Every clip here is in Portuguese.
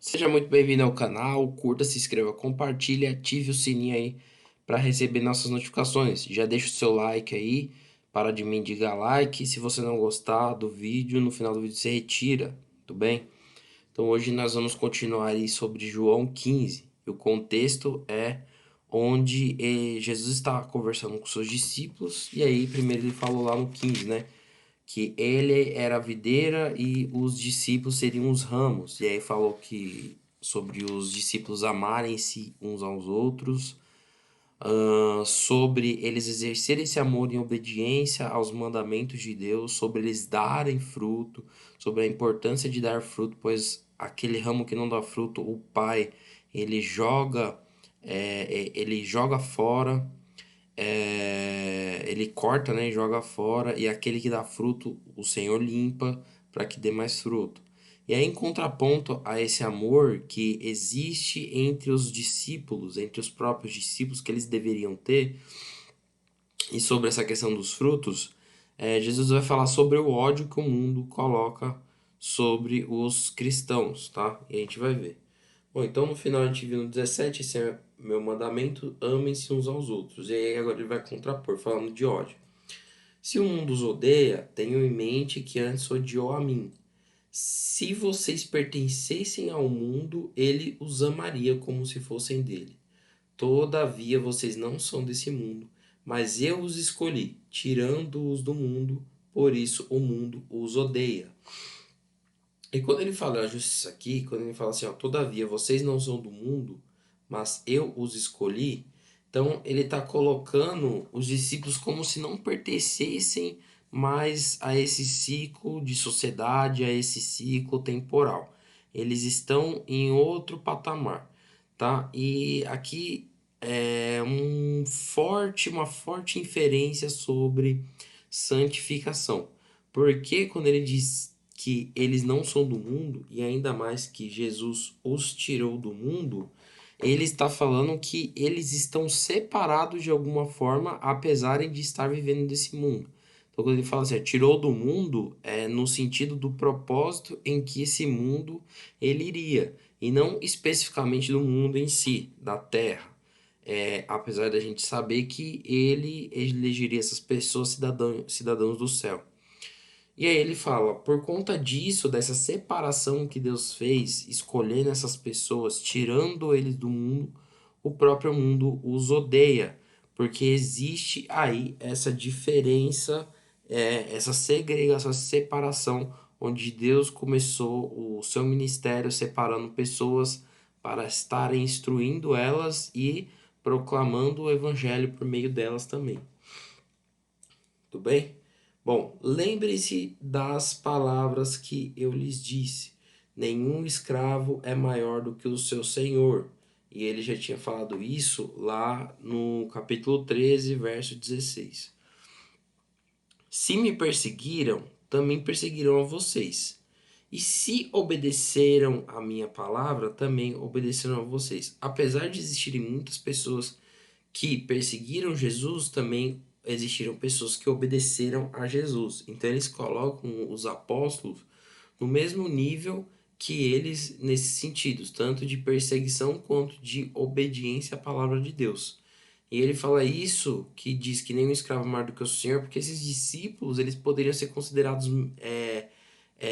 Seja muito bem-vindo ao canal, curta, se inscreva, compartilhe, ative o sininho aí para receber nossas notificações. Já deixa o seu like aí, para de mendigar like. Se você não gostar do vídeo, no final do vídeo você retira, tudo bem? Então hoje nós vamos continuar aí sobre João 15. E o contexto é onde Jesus está conversando com seus discípulos, e aí primeiro ele falou lá no 15, né? Que ele era a videira e os discípulos seriam os ramos. E aí falou que sobre os discípulos amarem-se uns aos outros, sobre eles exercerem esse amor em obediência aos mandamentos de Deus, sobre eles darem fruto, sobre a importância de dar fruto, pois aquele ramo que não dá fruto, o pai ele joga, ele joga fora, ele corta, né, e joga fora, e aquele que dá fruto, o Senhor limpa para que dê mais fruto. E aí, em contraponto a esse amor que existe entre os discípulos, entre os próprios discípulos que eles deveriam ter, e sobre essa questão dos frutos, Jesus vai falar sobre o ódio que o mundo coloca sobre os cristãos, tá? E a gente vai ver. Bom, então no final a gente viu no 17, esse é meu mandamento, amem-se uns aos outros. E aí agora ele vai contrapor, falando de ódio. Se o mundo os odeia, tenham em mente que antes odiou a mim. Se vocês pertencessem ao mundo, ele os amaria como se fossem dele. Todavia vocês não são desse mundo, mas eu os escolhi, tirando-os do mundo, por isso o mundo os odeia. E quando ele fala a justiça aqui, quando ele fala assim, ó, todavia vocês não são do mundo, mas eu os escolhi, então ele está colocando os discípulos como se não pertencessem mais a esse ciclo de sociedade, a esse ciclo temporal. Eles estão em outro patamar, tá? E aqui é uma forte inferência sobre santificação. Porque quando ele diz que eles não são do mundo, e ainda mais que Jesus os tirou do mundo, ele está falando que eles estão separados de alguma forma, apesar de estar vivendo desse mundo. Então, quando ele fala assim, tirou do mundo, é no sentido do propósito em que esse mundo ele iria, e não especificamente do mundo em si, da terra. Apesar da gente saber que ele elegeria essas pessoas cidadãos do céu. E aí ele fala, por conta disso, dessa separação que Deus fez, escolhendo essas pessoas, tirando eles do mundo, o próprio mundo os odeia, porque existe aí essa diferença, essa segregação, essa separação, onde Deus começou o seu ministério separando pessoas para estarem instruindo elas e proclamando o evangelho por meio delas também. Tudo bem? Bom, lembre-se das palavras que eu lhes disse. Nenhum escravo é maior do que o seu senhor. E ele já tinha falado isso lá no capítulo 13, verso 16. Se me perseguiram, também perseguirão a vocês. E se obedeceram a minha palavra, também obedecerão a vocês. Apesar de existirem muitas pessoas que perseguiram Jesus, também existiram pessoas que obedeceram a Jesus. Então eles colocam os apóstolos no mesmo nível que eles nesses sentidos, tanto de perseguição quanto de obediência à palavra de Deus. E ele fala isso, que diz que nenhum escravo é maior do que o Senhor, porque esses discípulos eles poderiam ser considerados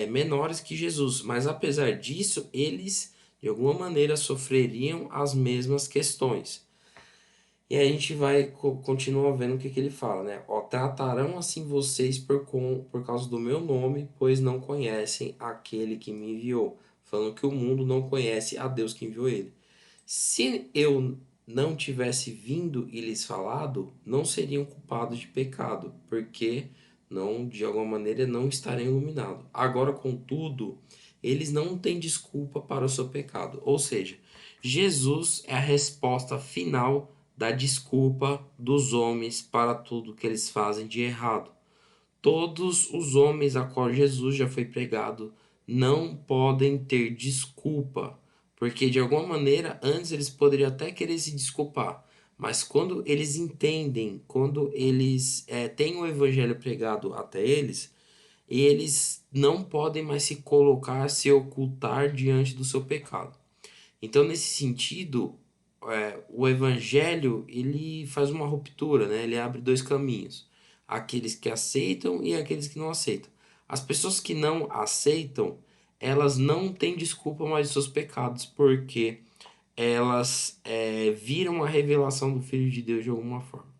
menores que Jesus, mas apesar disso, eles de alguma maneira sofreriam as mesmas questões. E aí a gente vai continuar vendo o que ele fala, né? Ó, tratarão assim vocês por causa do meu nome, pois não conhecem aquele que me enviou. Falando que o mundo não conhece a Deus que enviou ele. Se eu não tivesse vindo e lhes falado, não seriam culpados de pecado, porque não, de alguma maneira, não estariam iluminados. Agora, contudo, eles não têm desculpa para o seu pecado. Ou seja, Jesus é a resposta final da desculpa dos homens para tudo que eles fazem de errado. Todos os homens a qual Jesus já foi pregado não podem ter desculpa, porque de alguma maneira antes eles poderiam até querer se desculpar, mas quando eles entendem, quando eles têm o evangelho pregado até eles não podem mais se colocar, se ocultar diante do seu pecado. Então, nesse sentido, o evangelho ele faz uma ruptura, né? Ele abre dois caminhos: aqueles que aceitam e aqueles que não aceitam. As pessoas que não aceitam, elas não têm desculpa mais de seus pecados, porque elas viram a revelação do Filho de Deus de alguma forma.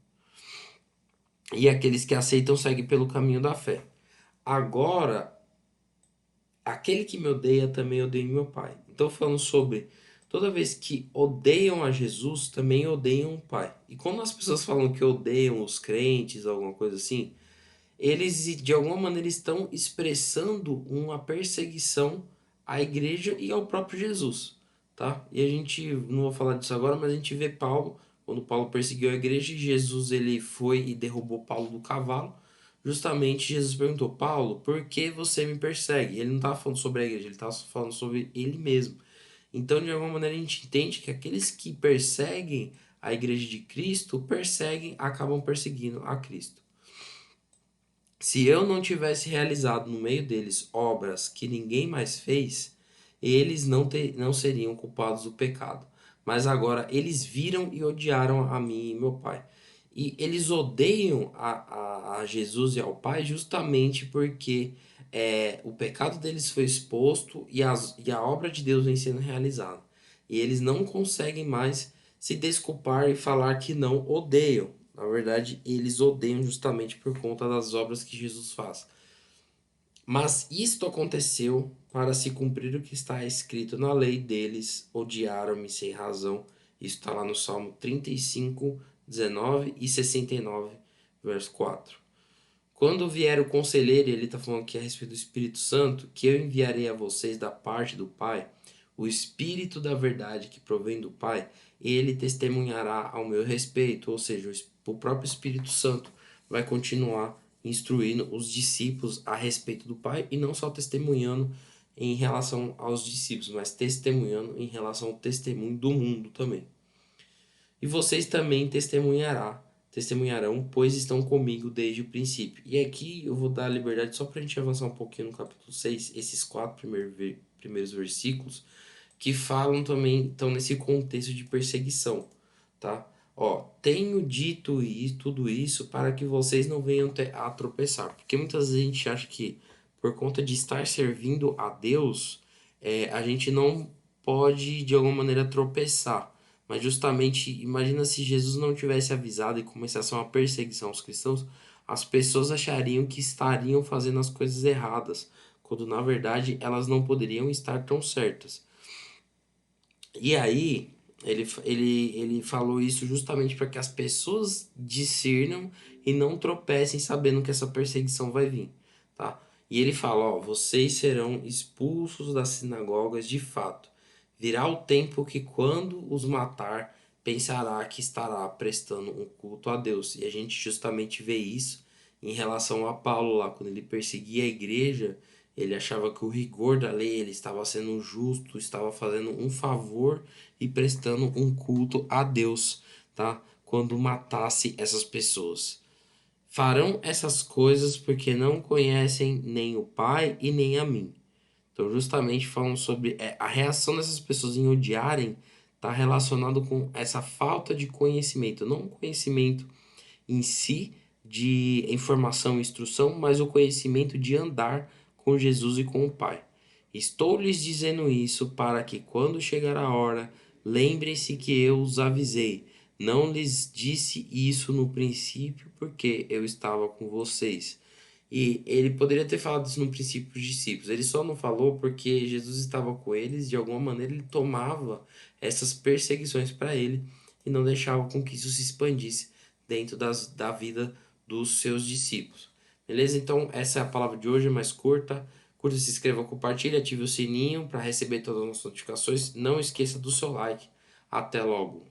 E aqueles que aceitam seguem pelo caminho da fé. Agora, aquele que me odeia também odeia meu Pai. Então, falando sobre toda vez que odeiam a Jesus, também odeiam o Pai. E quando as pessoas falam que odeiam os crentes, alguma coisa assim, eles de alguma maneira estão expressando uma perseguição à igreja e ao próprio Jesus, tá? E a gente, não vou falar disso agora, mas a gente vê Paulo, quando Paulo perseguiu a igreja, Jesus ele foi e derrubou Paulo do cavalo. Justamente Jesus perguntou: Paulo, por que você me persegue? Ele não estava falando sobre a igreja, ele estava falando sobre ele mesmo. Então, de alguma maneira, a gente entende que aqueles que perseguem a igreja de Cristo acabam perseguindo a Cristo. Se eu não tivesse realizado no meio deles obras que ninguém mais fez, eles não seriam culpados do pecado. Mas agora eles viram e odiaram a mim e meu Pai. E eles odeiam a Jesus e ao Pai justamente porque o pecado deles foi exposto e a obra de Deus vem sendo realizada. E eles não conseguem mais se desculpar e falar que não odeiam. Na verdade, eles odeiam justamente por conta das obras que Jesus faz. Mas isto aconteceu para se cumprir o que está escrito na lei deles, odiaram-me sem razão. Isso está lá no Salmo 35, 19 e 69, verso 4. Quando vier o conselheiro, ele está falando aqui a respeito do Espírito Santo, que eu enviarei a vocês da parte do Pai, o Espírito da verdade que provém do Pai, ele testemunhará ao meu respeito, ou seja, o próprio Espírito Santo vai continuar instruindo os discípulos a respeito do Pai e não só testemunhando em relação aos discípulos, mas testemunhando em relação ao testemunho do mundo também. E vocês também testemunharão, pois estão comigo desde o princípio. E aqui eu vou dar a liberdade só para a gente avançar um pouquinho no capítulo 6, esses quatro primeiros versículos, que falam também, estão nesse contexto de perseguição, tá? Ó, tenho dito tudo isso para que vocês não venham a tropeçar. Porque muitas vezes a gente acha que por conta de estar servindo a Deus, a gente não pode de alguma maneira tropeçar. Mas justamente, imagina se Jesus não tivesse avisado e começasse uma perseguição aos cristãos, as pessoas achariam que estariam fazendo as coisas erradas, quando na verdade elas não poderiam estar tão certas. E aí, ele falou isso justamente para que as pessoas discernam e não tropecem sabendo que essa perseguição vai vir, tá? E ele fala, ó, vocês serão expulsos das sinagogas de fato. Virá o tempo que quando os matar, pensará que estará prestando um culto a Deus. E a gente justamente vê isso em relação a Paulo lá, quando ele perseguia a igreja, ele achava que o rigor da lei ele estava sendo justo, estava fazendo um favor e prestando um culto a Deus, tá? Quando matasse essas pessoas. Farão essas coisas porque não conhecem nem o Pai e nem a mim. Então, justamente falando sobre a reação dessas pessoas em odiarem, está relacionado com essa falta de conhecimento, não o conhecimento em si de informação e instrução, mas o conhecimento de andar com Jesus e com o Pai. Estou lhes dizendo isso para que, quando chegar a hora, lembrem-se que eu os avisei. Não lhes disse isso no princípio, porque eu estava com vocês. E ele poderia ter falado isso no princípio dos discípulos. Ele só não falou porque Jesus estava com eles, de alguma maneira ele tomava essas perseguições para ele e não deixava com que isso se expandisse dentro da vida dos seus discípulos. Beleza? Então, essa é a palavra de hoje, mais curta. Curta, se inscreva, compartilhe, ative o sininho para receber todas as nossas notificações. Não esqueça do seu like. Até logo!